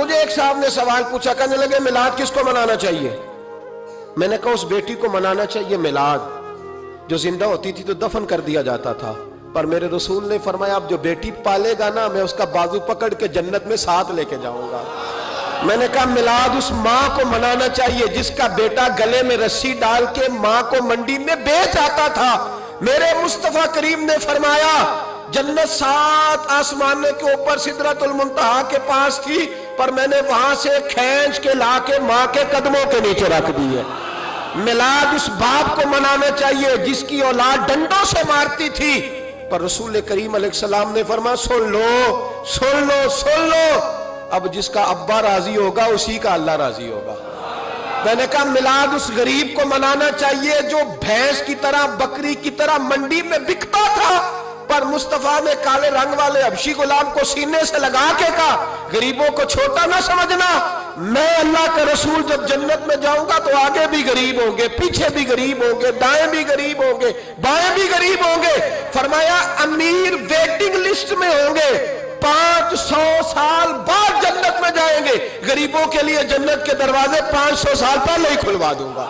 مجھے ایک صاحب نے سوال پوچھا، کہنے لگے میلاد کس کو منانا چاہیے؟ میں نے کہا اس بیٹی کو منانا چاہیے میلاد جو زندہ ہوتی تھی تو دفن کر دیا جاتا تھا، پر میرے رسول نے فرمایا اب جو بیٹی پالے گا نا میں اس کا بازو پکڑ کے جنت میں ساتھ لے کے جاؤں گا۔ میں نے کہا میلاد اس ماں کو منانا چاہیے جس کا بیٹا گلے میں رسی ڈال کے ماں کو منڈی میں بیچ آتا تھا۔ میرے مصطفیٰ کریم نے فرمایا جنت 7 آسمانے کے اوپر سدرۃ المنتہا کے پاس تھی، پر میں نے وہاں سے کھینچ کے لا کے ماں کے قدموں کے نیچے رکھ دی ہے۔ میلاد اس باپ کو منانا چاہیے جس کی اولاد ڈنڈوں سے مارتی تھی، پر رسول کریم علیہ السلام نے فرمایا سن لو سن لو سن لو، اب جس کا ابا راضی ہوگا اسی کا اللہ راضی ہوگا۔ میں نے کہا میلاد اس غریب کو منانا چاہیے جو بھینس کی طرح بکری کی طرح منڈی میں بکتا تھا، پر مصطفیٰ نے کالے رنگ والے حبشی غلام کو سینے سے لگا کے کہا غریبوں کو چھوٹا نہ سمجھنا، میں اللہ کے رسول جب جنت میں جاؤں گا تو آگے بھی غریب ہوں گے، پیچھے بھی غریب ہوں گے، دائیں بھی غریب ہوں گے، بائیں بھی غریب ہوں گے۔ فرمایا امیر ویٹنگ لسٹ میں ہوں گے، 500 سال بعد جنت میں جائیں گے، غریبوں کے لیے جنت کے دروازے 500 سال پہلے ہی کھلوا دوں گا۔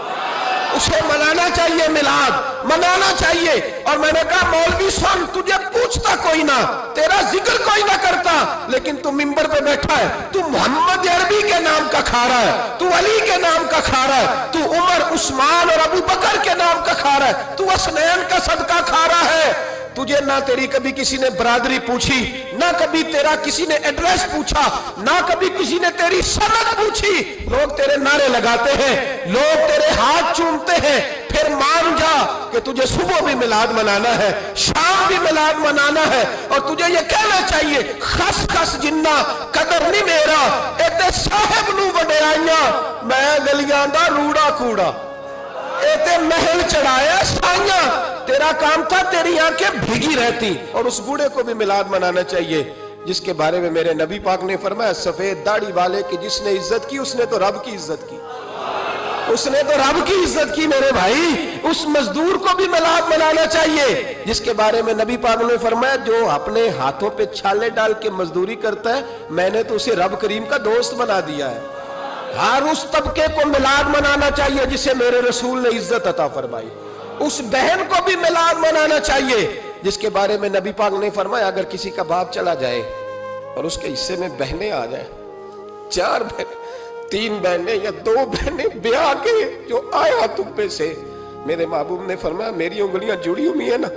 اسے منانا چاہیے، میلاد منانا چاہیے۔ اور میں نے کہا مولوی سن، تجھے پوچھتا کوئی نہ، تیرا ذکر کوئی نہ کرتا، لیکن تو منبر پہ بیٹھا ہے، تو محمد عربی کے نام کا کھا رہا ہے، تو علی کے نام کا کھا رہا ہے، تو عمر عثمان اور ابو بکر کے نام کا کھا رہا ہے، تو حسنین کا صدقہ کھا رہا ہے۔ تجھے نہ تیری کبھی کسی نے برادری پوچھی، نہ کبھی تیرا کسی نے ایڈریس پوچھا، نہ کبھی کسی نے تیری سند پوچھی، لوگ تیرے نعرے لگاتے ہیں، لوگ تیرے ہاتھ چومتے ہیں۔ پھر مان جا کہ تجھے صبح بھی میلاد منانا ہے، شام بھی میلاد منانا ہے، اور تجھے یہ کہنا چاہیے خس خس جنہ قدر نہیں میرا ایتے صاحب نو وڈیائیاں، میں گلیاں دا روڑا کوڑا ایتے محل چڑھایا سائیاں، تیرا کام تھا تیری آنکھیں بھیگی رہتی۔ اور اس بوڑھے کو بھی میلاد منانا چاہیے جس کے بارے میں میرے نبی پاک نے فرمایا سفید داڑھی والے کی جس نے عزت کی اس نے تو رب کی عزت کی، اس نے تو رب کی عزت کی میرے بھائی۔ اس مزدور کو بھی میلاد منانا چاہیے جس کے بارے میں نبی پاک نے فرمایا جو اپنے ہاتھوں پہ چھالے ڈال کے مزدوری کرتا ہے میں نے تو اسے رب کریم کا دوست بنا دیا ہے۔ ہر اس طبقے کو میلاد منانا چاہیے جسے میرے رسول نے عزت عطا فرمائی۔ اس بہن کو بھی میلاد منانا چاہیے جس کے بارے میں نبی پاک نے فرمایا اگر کسی کا باپ چلا جائے اور اس کے حصے میں بہنیں آ جائیں، 4 بہنیں، 3 بہنیں یا 2 بہنیں بیاہ کے جو آیا تم پہ سے، میرے محبوب نے فرمایا میری انگلیاں جڑی ہوئی ہیں نا،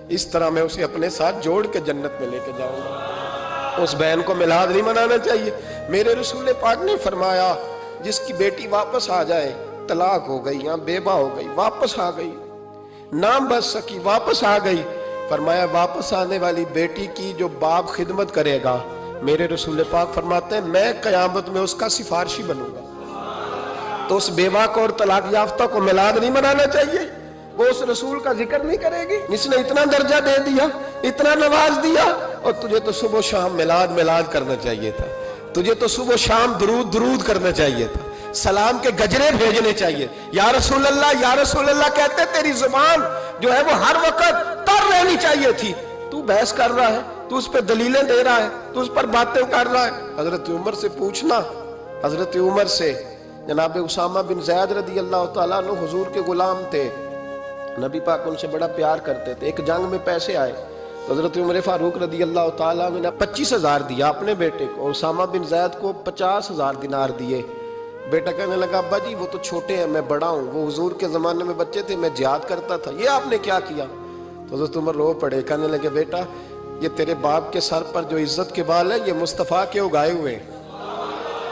اس طرح میں اسے اپنے ساتھ جوڑ کے جنت میں لے کے جاؤں گا۔ اس بہن کو میلاد نہیں منانا چاہیے۔ میرے رسول پاک نے فرمایا جس کی بیٹی واپس آ جائے، طلاق ہو گئی یا بیوہ ہو گئی، واپس آ گئی، نام بچ سکی، واپس آ گئی، فرمایا واپس آنے والی بیٹی کی جو باپ خدمت کرے گا، میرے رسول پاک فرماتے ہیں میں قیامت میں اس کا سفارشی بنوں گا۔ تو اس بیوہ کو اور طلاق یافتہ کو میلاد نہیں منانا چاہیے، وہ اس رسول کا ذکر نہیں کرے گی جس نے اتنا درجہ دے دیا، اتنا نواز دیا۔ اور تجھے تو صبح و شام میلاد میلاد کرنا چاہیے تھا، تجھے تو صبح و شام درود درود کرنا چاہیے تھا، سلام کے گجرے بھیجنے چاہیے، یا رسول اللہ کہتے تیری زبان جو ہے وہ ہر وقت تر رہنی چاہیے تھی، تو بحث کر رہا ہے، تو اس پہ دلیلیں دے رہا ہے، تو اس پر باتیں کر رہا ہے۔ حضرت عمر سے پوچھنا، حضرت عمر سے، جناب اسامہ بن زید رضی اللہ تعالیٰ عنہ حضور کے غلام تھے، نبی پاک ان سے بڑا پیار کرتے تھے۔ ایک جنگ میں پیسے آئے، حضرت عمر فاروق رضی اللہ تعالیٰ عنہ نے 25,000 دیا اپنے بیٹے کو، اور اسامہ بن زید کو 50,000 دینار دیے۔ بیٹا کہنے لگا ابا جی وہ تو چھوٹے ہیں، میں بڑا ہوں، وہ حضور کے زمانے میں بچے تھے، میں جہاد کرتا تھا، یہ آپ نے کیا کیا؟ تو حضرت عمر رو پڑے، کہنے لگے بیٹا یہ تیرے باپ کے سر پر جو عزت کے بال ہے یہ مصطفیٰ کے اگائے ہوئے ہیں۔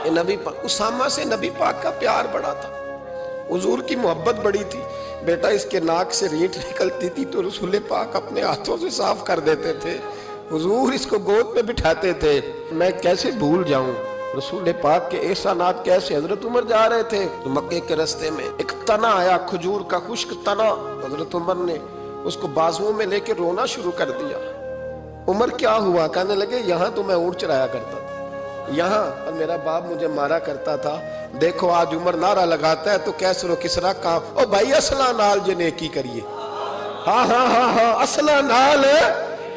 یہ نبی پاک، اسامہ سے نبی پاک کا پیار بڑا تھا، حضور کی محبت بڑی تھی۔ بیٹا اس کے ناک سے ریٹ نکلتی تھی تو رسول پاک اپنے ہاتھوں سے صاف کر دیتے تھے، حضور اس کو گود میں بٹھاتے تھے۔ میں کیسے بھول جاؤں رسول پاک کے احسانات کیسے۔ حضرت عمر جا رہے تھے تو مکے کے رستے میں ایک تنا آیا، کھجور کا خشک تنا، حضرت عمر نے اس کو بازوؤں میں لے کے رونا شروع کر دیا۔ عمر کیا ہوا؟ کہنے لگے یہاں تو میں اونٹ چرایا کرتا تھا، یہاں اور میرا باپ مجھے مارا کرتا تھا، دیکھو آج عمر نعرہ لگاتا ہے تو کیسر و کسرا کام، او بھائی اصلہ نال جے نیکی کریے، ہاں ہاں ہاں ہاں اصلہ نال